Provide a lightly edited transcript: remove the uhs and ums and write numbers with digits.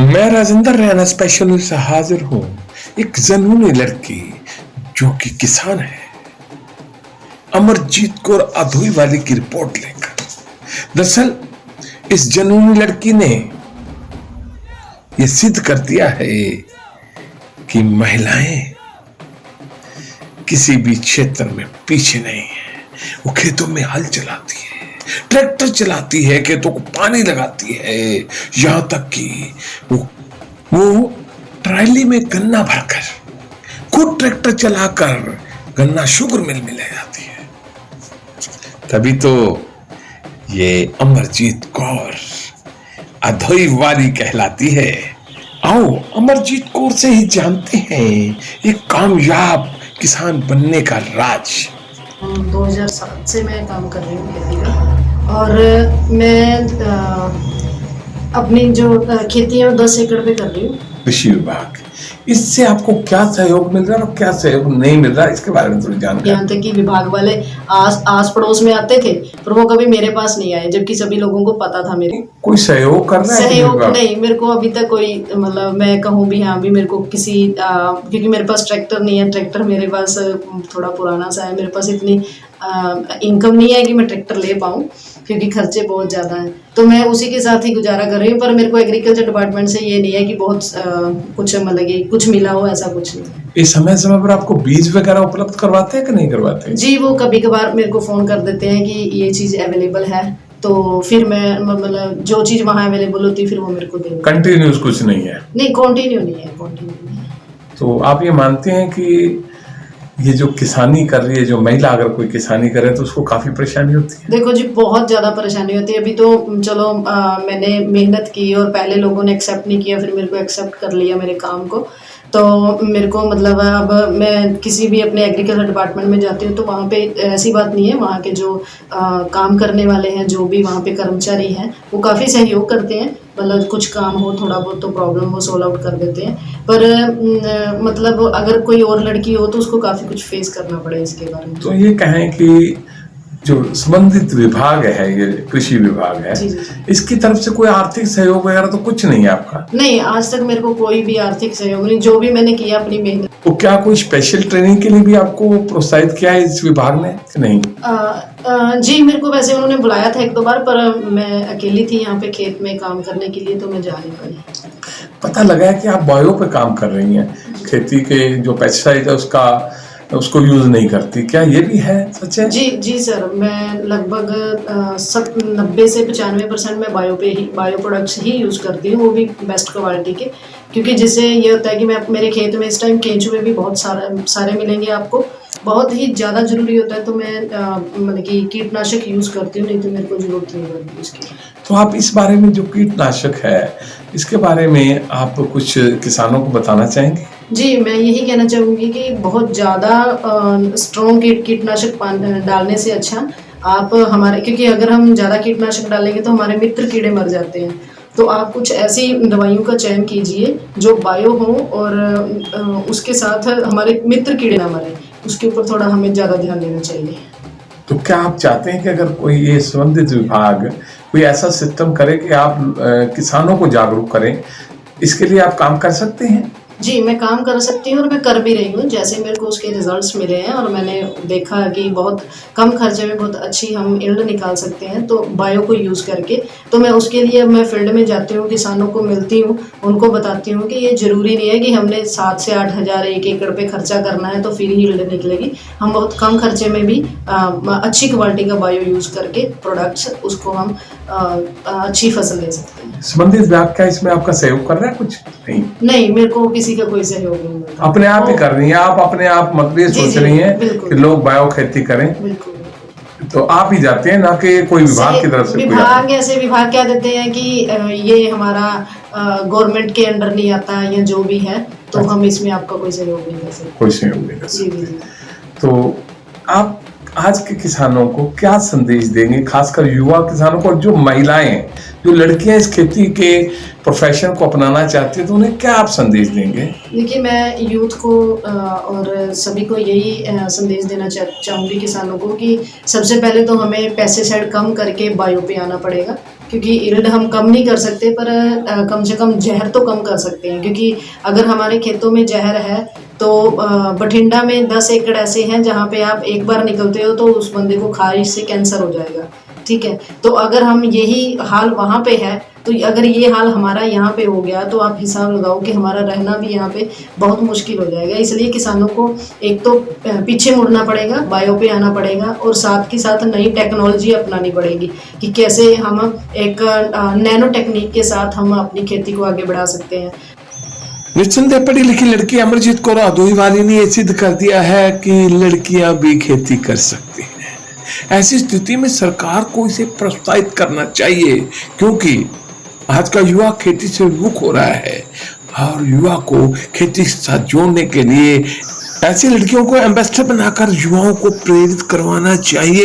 मैं राजेंद्र रैना स्पेशल से हाजिर हूं। एक जनूनी लड़की जो कि किसान है, अमरजीत कौर अधोई वाली की रिपोर्ट लेकर। दरअसल इस जनूनी लड़की ने यह सिद्ध कर दिया है कि महिलाएं किसी भी क्षेत्र में पीछे नहीं है। वो खेतों में हल चलाती है, ट्रैक्टर चलाती है, खेतों को पानी लगाती है, यहां तक कि वो ट्राली में गन्ना भरकर खुद ट्रैक्टर चलाकर गन्ना शुगर मिल में ले जाती है। तभी तो ये अमरजीत कौर अधोई वाली कहलाती है। आओ अमरजीत कौर से ही जानते हैं एक कामयाब किसान बनने का राज। 2007 से मैं काम कर रही हूँ खेती का, और मैं अपनी जो खेती है 10 एकड़ पे कर रही हूँ। कृषि विभाग, इससे आपको क्या सहयोग मिल रहा है और क्या सहयोग नहीं मिल रहा है, इसके बारे में थोड़ी जानकारी। यहाँ तक कि विभाग वाले आस पड़ोस में आते थे, पर वो कभी मेरे पास नहीं आए, जबकि सभी लोगों को पता था मेरे। कोई सहयोग कर रहा है? सहयोग नहीं, मेरे को अभी तक कोई, मतलब मैं कहूँ भी हाँ भी मेरे को किसी क्योंकि मेरे पास ट्रैक्टर नहीं है, ट्रैक्टर मेरे पास थोड़ा पुराना सा है, मेरे पास इतनी इनकम नहीं है कि मैं ट्रैक्टर ले पाऊँ, क्योंकि खर्चे बहुत ज़्यादा हैं, तो मैं उसी के साथ ही गुजारा कर रही हूँ। पर मेरे को एग्रीकल्चर डिपार्टमेंट से ये नहीं है कि बहुत कुछ मतलब कि कुछ मिला हो, ऐसा कुछ नहीं। इस समय पर आपको बीज वगैरह उपलब्ध करवाते हैं कि नहीं करवाते? जी, वो कभी कभार मेरे को फ़ोन कर देते हैं कि ये चीज़ अवेलेबल है, तो फिर मैं मतलब जो चीज़ वहाँ अवेलेबल होती है फिर वो मेरे को देंगे। कंटिन्यूस कुछ नहीं है? नहीं, कंटिन्यू नहीं है। तो आप ये मानते हैं कि ये जो किसानी कर रही है, जो महिला अगर कोई किसानी करे तो उसको काफ़ी परेशानी होती है? देखो जी, बहुत ज़्यादा परेशानी होती है। अभी तो चलो मैंने मेहनत की और पहले लोगों ने एक्सेप्ट नहीं किया, फिर मेरे को एक्सेप्ट कर लिया मेरे काम को, तो मेरे को मतलब अब मैं किसी भी अपने एग्रीकल्चर डिपार्टमेंट में जाती हूँ तो वहाँ पे ऐसी बात नहीं है। वहाँ के जो काम करने वाले हैं, जो भी वहाँ पे कर्मचारी हैं, वो काफ़ी सहयोग करते हैं। मतलब कुछ काम हो, थोड़ा बहुत तो प्रॉब्लम वो सोल्व आउट कर देते हैं, पर मतलब अगर कोई और लड़की हो तो उसको काफ़ी कुछ फेस करना पड़े इसके बारे में। तो ये कहें कि जो संबंधित विभाग है, ये कृषि विभाग है, जी। इसकी तरफ से कोई आर्थिक सहयोग वगैरह तो कुछ नहीं है आपका? नहीं, आज तक मेरे को कोई भी आर्थिक सहयोग नहीं, जो भी मैंने किया अपनी मेहनत। तो क्या कोई स्पेशल ट्रेनिंग के लिए भी आपको प्रोत्साहित किया है इस विभाग ने कि नहीं? जी, मेरे को वैसे उन्होंने बुलाया था 1-2 बार, पर मैं अकेली थी यहाँ पे खेत में काम करने के लिए, तो मैं जा नहीं पाई। पता लगा है कि आप बायो पे काम कर रही हैं, खेती के जो पेस्टिसाइड है उसको यूज नहीं करती, क्या ये भी है, सच है? जी सर, मैं लगभग 90 से 95% मैं बायो प्रोडक्ट्स ही यूज़ करती हूँ, वो भी बेस्ट क्वालिटी के, क्योंकि जिससे ये होता है कि मैं मेरे खेत में इस टाइम केंचुए भी बहुत सारे मिलेंगे आपको, बहुत ही ज़्यादा ज़रूरी होता है, तो मैं मतलब कि कीटनाशक यूज़ करती हूँ, नहीं तो मेरे को ज़रूरत नहीं पड़ती उसकी। तो आप इस बारे में, जो कीटनाशक है, इसके बारे में आप कुछ किसानों को बताना चाहेंगे? जी, मैं यही कहना चाहूँगी कि बहुत ज़्यादा स्ट्रॉन्ग कीटनाशक डालने से अच्छा आप हमारे, क्योंकि अगर हम ज़्यादा कीटनाशक डालेंगे तो हमारे मित्र कीड़े मर जाते हैं, तो आप कुछ ऐसी दवाइयों का चयन कीजिए जो बायो हो और उसके साथ हमारे मित्र कीड़े ना मरें, उसके ऊपर थोड़ा हमें ज़्यादा ध्यान देना चाहिए। तो क्या आप चाहते हैं कि अगर कोई ये संबंधित विभाग कोई ऐसा सिस्टम करे कि आप किसानों को जागरूक करें, इसके लिए आप काम कर सकते हैं? जी, मैं काम कर सकती हूँ और मैं कर भी रही हूँ। जैसे मेरे को उसके रिजल्ट्स मिले हैं और मैंने देखा कि बहुत कम खर्चे में बहुत अच्छी हम यील्ड निकाल सकते हैं, तो बायो को यूज़ करके, तो मैं उसके लिए मैं फील्ड में जाती हूँ, किसानों को मिलती हूँ, उनको बताती हूँ कि ये ज़रूरी नहीं है कि हमने 7 से 8 हज़ार 1 एकड़ पे खर्चा करना है तो फिर ही यील्ड निकलेगी। हम बहुत कम खर्चे में भी अच्छी क्वालिटी का बायो यूज़ करके प्रोडक्ट्स, उसको हम अच्छी फसल ले सकते हैं। संबंधित विभाग क्या इसमें आपका सहयोग कर रहा है? कुछ नहीं, मेरे को किसी का कोई सहयोग नहीं मिलता। अपने आप ही कर रही हैं आप, अपने आप मतलब ये सोच रही हैं कि लोग बायो खेती करें? बिल्कुल। तो आप ही जाते हैं, ना कि कोई विभाग की तरफ से? विभाग क्या देते हैं कि ये हमारा गवर्नमेंट के अंडर नहीं आता या जो भी है, तो हम इसमें आपका कोई सहयोग नहीं कर सकते। कोई सहयोग नहीं कर सकते। जी। तो आप आज के किसानों को क्या संदेश देंगे, खासकर युवा किसानों को, जो महिलाएं जो लड़कियां इस खेती के प्रोफेशन को अपनाना चाहती हैं तो उन्हें क्या आप संदेश देंगे? देखिए, मैं यूथ को और सभी को यही संदेश देना चाहूँगी किसानों को कि सबसे पहले तो हमें पेस्टिसाइड कम करके बायो पे आना पड़ेगा, क्योंकि यील्ड हम कम नहीं कर सकते पर कम से कम जहर तो कम कर सकते हैं। क्योंकि अगर हमारे खेतों में जहर है तो बठिंडा में 10 एकड़ ऐसे हैं जहाँ पे आप एक बार निकलते हो तो उस बंदे को खारिश से कैंसर हो जाएगा, ठीक है। तो अगर हम यही हाल वहाँ पे है, तो अगर ये हाल हमारा यहाँ पे हो गया तो आप हिसाब लगाओ कि हमारा रहना भी यहाँ पे बहुत मुश्किल हो जाएगा। इसलिए किसानों को एक तो पीछे मुड़ना पड़ेगा, बायो पे आना पड़ेगा और साथ के साथ नई टेक्नोलॉजी अपनानी पड़ेगी कि कैसे हम एक नैनो टेक्निक के साथ हम अपनी खेती को आगे बढ़ा सकते हैं। निस्संदेह पढ़ी लिखी लड़की अमरजीत कौर अदोईवाली ने सिद्ध कर दिया है कि लड़कियां भी खेती कर सकती हैं। ऐसी स्थिति में सरकार को इसे प्रोत्साहित करना चाहिए, क्योंकि आज का युवा खेती से विमुख हो रहा है और युवा को खेती के साथ जोड़ने के लिए ऐसी लड़कियों को एम्बेसडर बनाकर युवाओं को प्रेरित करवाना चाहिए।